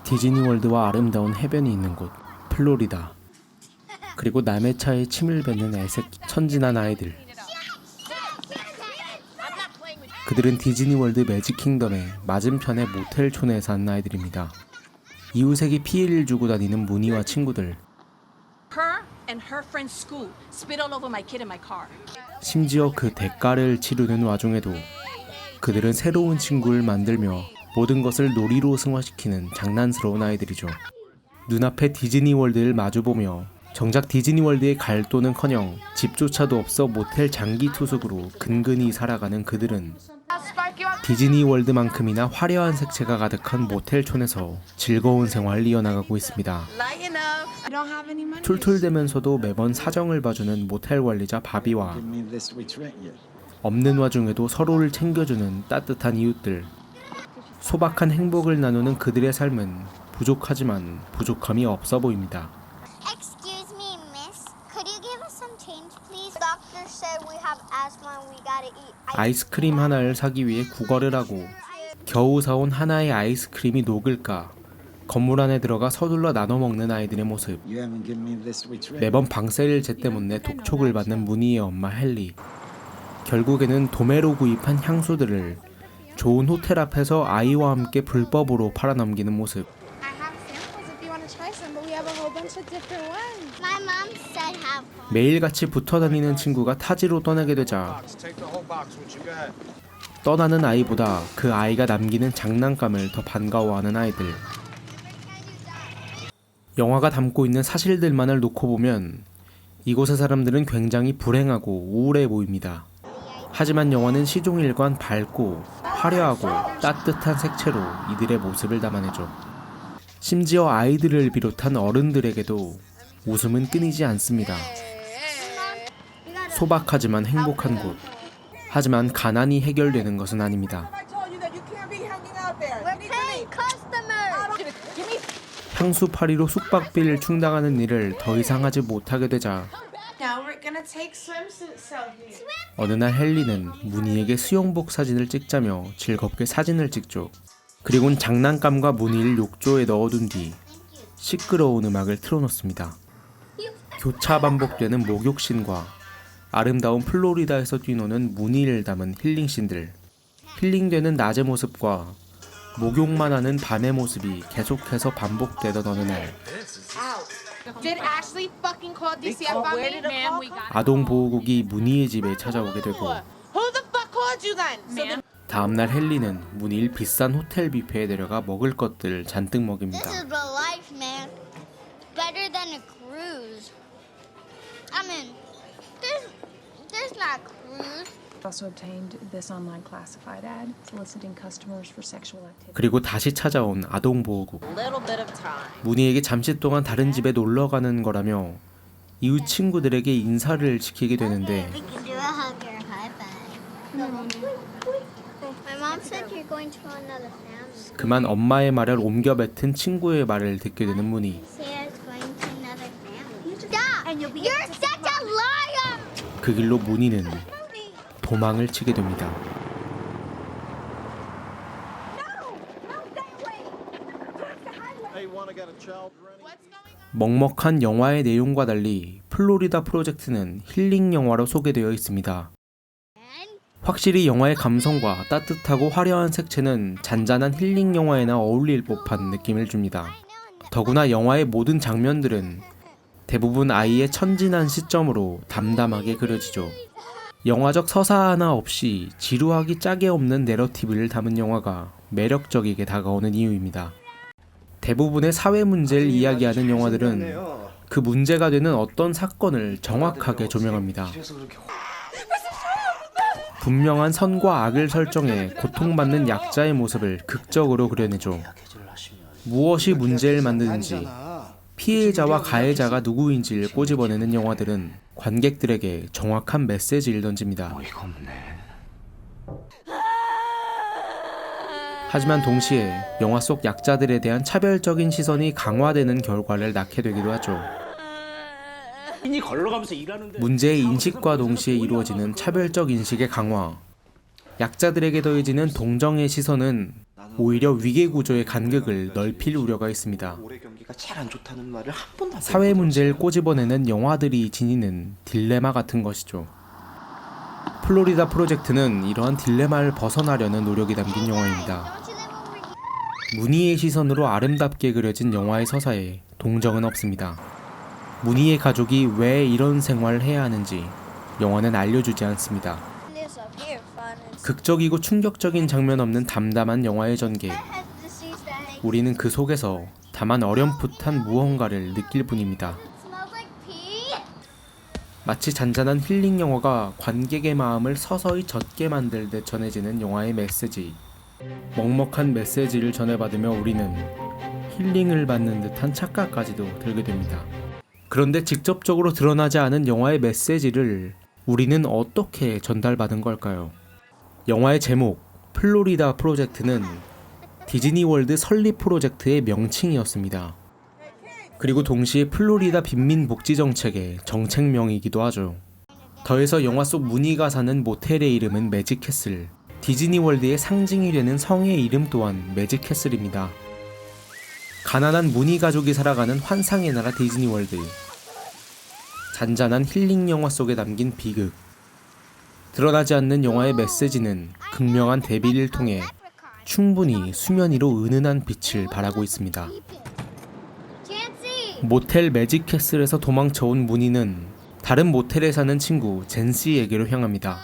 디즈니월드와 아름다운 해변이 있는 곳 플로리다. 그리고 남의 차에 침을 뱉는 애색 천진한 아이들. 그들은 디즈니월드 매직킹덤의 맞은편의 모텔촌에 사는 아이들입니다. 이웃에게 피해를 주고 다니는 무니와 친구들. 심지어 그 대가를 치르는 와중에도 그들은 새로운 친구를 만들며 모든 것을 놀이로 승화시키는 장난스러운 아이들이죠. 눈앞에 디즈니월드를 마주보며 정작 디즈니월드에 갈 돈은커녕 집조차도 없어 모텔 장기 투숙으로 근근히 살아가는 그들은 디즈니월드만큼이나 화려한 색채가 가득한 모텔촌에서 즐거운 생활을 이어나가고 있습니다. 툴툴대면서도 매번 사정을 봐주는 모텔 관리자 바비와 없는 와중에도 서로를 챙겨주는 따뜻한 이웃들. 소박한 행복을 나누는 그들의 삶은 부족하지만 부족함이 없어 보입니다. Excuse me, miss. Could you give us some change, please? Doctor said we have asthma and we gotta eat. 아이스크림 하나를 사기 위해 구걸을 하고 겨우 사온 하나의 아이스크림이 녹을까 건물 안에 들어가 서둘러 나눠 먹는 아이들의 모습. 매번 방세를 제때 못 내 독촉을 받는 무니의 엄마 헨리. 결국에는 도매로 구입한 향수들을 좋은 호텔 앞에서 아이와 함께 불법으로 팔아넘기는 모습. My mom said have. 매일같이 붙어다니는 친구가 타지로 떠나게 되자 떠나는 아이보다 그 아이가 남기는 장난감을 더 반가워하는 아이들. 영화가 담고 있는 사실들만을 놓고 보면 이곳의 사람들은 굉장히 불행하고 우울해 보입니다. 하지만 영화는 시종일관 밝고 화려하고 따뜻한 색채로 이들의 모습을 담아내죠. 심지어 아이들을 비롯한 어른들에게도 웃음은 끊이지 않습니다. 소박하지만 행복한 곳. 하지만 가난이 해결되는 것은 아닙니다. 향수파리로 숙박비를 충당하는 일을 더 이상 하지 못하게 되자 어느 날 헨리는 무니에게 수영복 사진을 찍자며 즐겁게 사진을 찍죠. 그리고는 장난감과 무니를 욕조에 넣어둔 뒤 시끄러운 음악을 틀어놓습니다. 교차 반복되는 목욕신과 아름다운 플로리다에서 뛰노는 무니를 담은 힐링신들. 힐링되는 낮의 모습과 목욕만 하는 밤의 모습이 계속해서 반복되던 어느 날 아동 보호국이 무니의 집에 찾아오게 되고 다음날 헨리는 무니를 비싼 호텔 뷔페에 데려가 먹을 것들을 잔뜩 먹입니다. This is real life, man. Better than a cruise. I mean, there's not cruise. Also obtained this online classified ad soliciting customers for sexual activity. 그리고 다시 찾아온 아동 보호국. 무니에게 잠시 동안 다른 집에 놀러 가는 거라며 이웃 친구들에게 인사를 지키게 되는데 We can do a hug or a high five. My mom said you're going to another family. 그만 엄마의 말을 옮겨 뱉은 친구의 말을 듣게 되는 무니. Sarah's going to another family. Stop! You're such a liar! 그 길로 무니는 도망을 치게 됩니다. 먹먹한 영화의 내용과 달리 플로리다 프로젝트는 힐링 영화로 소개되어 있습니다. 확실히 영화의 감성과 따뜻하고 화려한 색채는 잔잔한 힐링 영화에나 어울릴 법한 느낌을 줍니다. 더구나 영화의 모든 장면들은 대부분 아이의 천진한 시점으로 담담하게 그려지죠. 영화적 서사 하나 없이 지루하기 짝이 없는 내러티브를 담은 영화가 매력적이게 다가오는 이유입니다. 대부분의 사회 문제를 이야기하는 영화들은 그 문제가 되는 어떤 사건을 정확하게 조명합니다. 분명한 선과 악을 설정해 고통받는 약자의 모습을 극적으로 그려내죠. 무엇이 문제를 만드는지, 피해자와 가해자가 누구인지를 꼬집어내는 영화들은 관객들에게 정확한 메시지를 던집니다. 하지만 동시에 영화 속 약자들에 대한 차별적인 시선이 강화되는 결과를 낳게 되기도 하죠. 문제의 인식과 동시에 이루어지는 차별적 인식의 강화, 약자들에게 더해지는 동정의 시선은 오히려 위계 구조의 간극을 넓힐 우려가 있습니다. 올해 경기가 제일 안 좋다는 말을 한 번도 안 사회 들어본 문제를 적이 꼬집어내는 영화들이 지니는 딜레마 같은 것이죠. 플로리다 프로젝트는 이러한 딜레마를 벗어나려는 노력이 담긴 영화입니다. Don't you live over here? 무늬의 시선으로 아름답게 그려진 영화의 서사에 동정은 없습니다. 무늬의 가족이 왜 이런 생활을 해야 하는지 영화는 알려주지 않습니다. Lives up here, fun and 극적이고 충격적인 장면 없는 담담한 영화의 전개. has disease that hangs. 우리는 그 속에서 다만 어렴풋한 무언가를 느낄 뿐입니다. Smells like pee. 마치 잔잔한 힐링 영화가 관객의 마음을 서서히 젖게 만들 듯 전해지는 영화의 메시지. 먹먹한 메시지를 전해받으며 우리는 힐링을 받는 듯한 착각까지도 들게 됩니다. 그런데 직접적으로 드러나지 않은 영화의 메시지를 우리는 어떻게 전달받은 걸까요? 영화의 제목 플로리다 프로젝트는 디즈니월드 설립 프로젝트의 명칭이었습니다. 그리고 동시에 플로리다 빈민복지정책의 정책명이기도 하죠. 더해서 영화 속 무늬가 사는 모텔의 이름은 매직캐슬, 디즈니월드의 상징이 되는 성의 이름 또한 매직캐슬입니다. 가난한 무늬 가족이 살아가는 환상의 나라 디즈니월드. 잔잔한 힐링 영화 속에 담긴 비극. 드러나지 않는 영화의 메시지는 극명한 대비를 통해 충분히 수면 위로 은은한 빛을 발하고 있습니다. Jancy. 모텔 매직캐슬에서 도망쳐온 무늬는 다른 모텔에 사는 친구 젠시에게로 향합니다.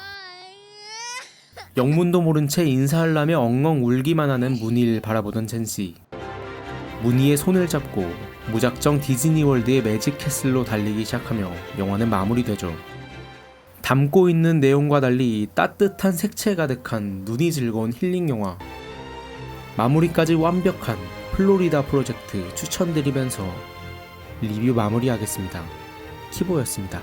영문도 모른 채 인사하려며 엉엉 울기만 하는 무늬를 바라보던 젠시. 무늬의 손을 잡고 무작정 디즈니월드의 매직캐슬로 달리기 시작하며 영화는 마무리되죠. 담고 있는 내용과 달리 따뜻한 색채 가득한 눈이 즐거운 힐링 영화. 마무리까지 완벽한 플로리다 프로젝트 추천드리면서 리뷰 마무리하겠습니다. 키보였습니다.